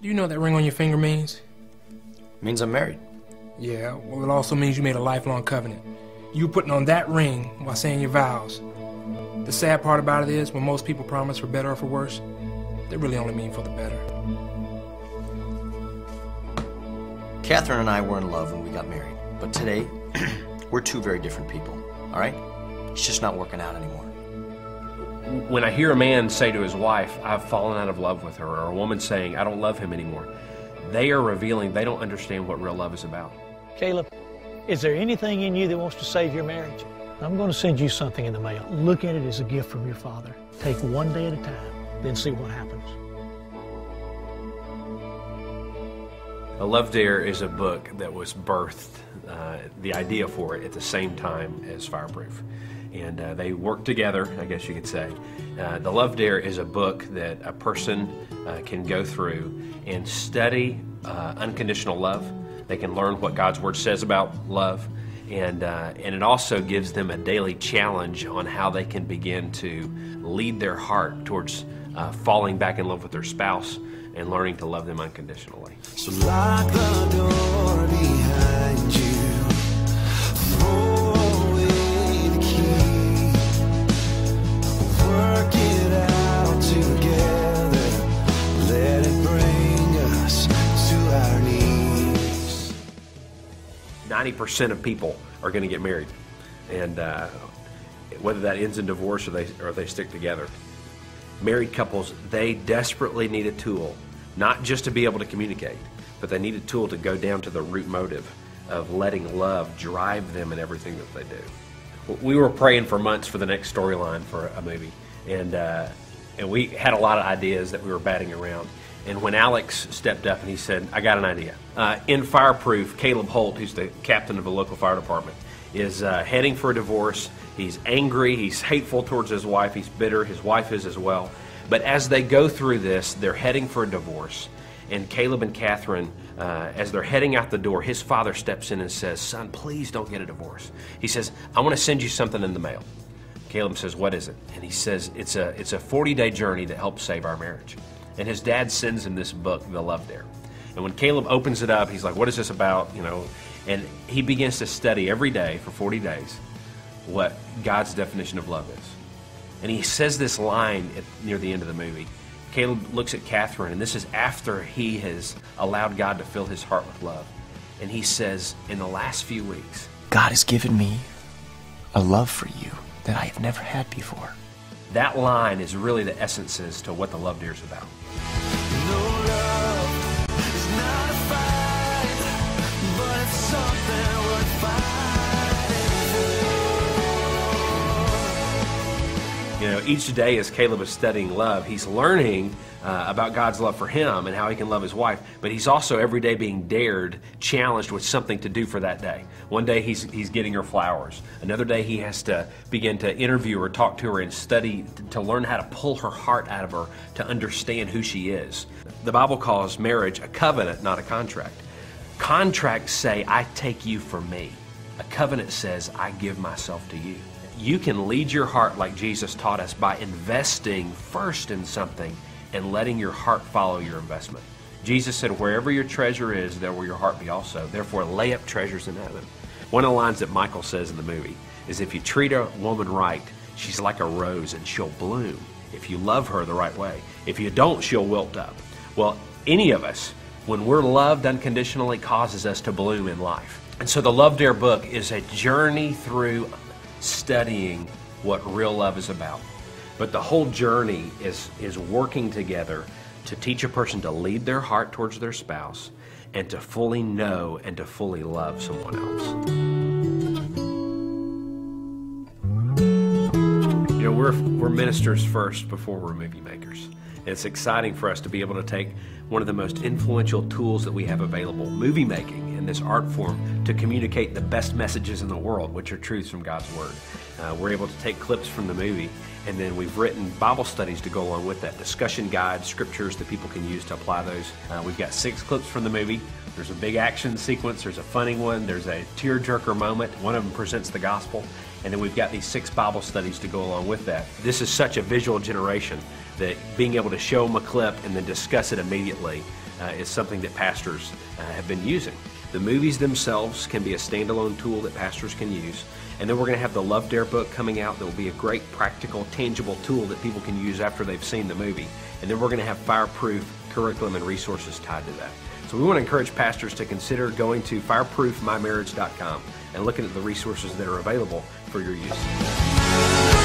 Do you know what that ring on your finger means? Means I'm married. Yeah, well, it also means you made a lifelong covenant. You putting on that ring while saying your vows. The sad part about it is, when most people promise for better or for worse, they really only mean for the better. Catherine and I were in love when we got married, but today, we're two very different people, all right? It's just not working out anymore. When I hear a man say to his wife, I've fallen out of love with her, or a woman saying, I don't love him anymore, they are revealing they don't understand what real love is about. Caleb, is there anything in you that wants to save your marriage? I'm going to send you something in the mail. Look at it as a gift from your father. Take one day at a time, then see what happens. A Love Dare is a book that was birthed, the idea for it, at the same time as Fireproof. And they work together, I guess you could say. The Love Dare is a book that a person can go through and study unconditional love. They can learn what God's Word says about love. And it also gives them a daily challenge on how they can begin to lead their heart towards falling back in love with their spouse and learning to love them unconditionally. So lock the door behind you, throw away the key, work it out together, let it bring us to our knees. 90% of people are going to get married, and whether that ends in divorce or they stick together. Married couples, they desperately need a tool, not just to be able to communicate, but they need a tool to go down to the root motive of letting love drive them in everything that they do. We were praying for months for the next storyline for a movie, and we had a lot of ideas that we were batting around. And when Alex stepped up and he said, I got an idea. In Fireproof, Caleb Holt, who's the captain of the local fire department, is heading for a divorce. He's angry, he's hateful towards his wife, he's bitter, his wife is as well. But as they go through this, they're heading for a divorce. And Caleb and Catherine, as they're heading out the door, his father steps in and says, son, please don't get a divorce. He says, I want to send you something in the mail. Caleb says, what is it? And he says, it's a 40-day journey that helps save our marriage. And his dad sends him this book, The Love Dare. And when Caleb opens it up, he's like, what is this about? You know, and he begins to study every day for 40 days what God's definition of love is. And he says this line near the end of the movie. Caleb looks at Catherine, and this is after he has allowed God to fill his heart with love. And he says, in the last few weeks, God has given me a love for you that I have never had before. That line is really the essence as to what the Love Dare is about. No love is not a fight, but it's something worth fighting for. You know, each day as Caleb is studying love, he's learning about God's love for him and how he can love his wife, but he's also every day being challenged with something to do for that day. One day he's getting her flowers. Another day he has to begin to interview her, talk to her, and study to learn how to pull her heart out of her to understand who she is. The Bible calls marriage a covenant, not a contract. Contracts say, I take you for me. A covenant says, I give myself to you. You can lead your heart like Jesus taught us by investing first in something and letting your heart follow your investment. Jesus said, wherever your treasure is, there will your heart be also. Therefore, lay up treasures in heaven. One of the lines that Michael says in the movie is, if you treat a woman right, she's like a rose and she'll bloom if you love her the right way. If you don't, she'll wilt up. Well, any of us, when we're loved unconditionally, causes us to bloom in life. And so the Love Dare book is a journey through studying what real love is about. But the whole journey is working together to teach a person to lead their heart towards their spouse and to fully know and to fully love someone else. You know, we're ministers first before we're movie makers. And it's exciting for us to be able to take one of the most influential tools that we have available, movie making, in this art form, to communicate the best messages in the world, which are truths from God's Word. We're able to take clips from the movie, and then we've written Bible studies to go along with that, discussion guides, scriptures that people can use to apply those. We've got 6 clips from the movie. There's a big action sequence, there's a funny one, there's a tear-jerker moment, one of them presents the gospel, and then we've got these 6 Bible studies to go along with that. This is such a visual generation that being able to show them a clip and then discuss it immediately is something that pastors have been using. The movies themselves can be a standalone tool that pastors can use. And then we're going to have the Love Dare book coming out that will be a great, practical, tangible tool that people can use after they've seen the movie. And then we're going to have Fireproof curriculum and resources tied to that. So we want to encourage pastors to consider going to fireproofmymarriage.com and looking at the resources that are available for your use.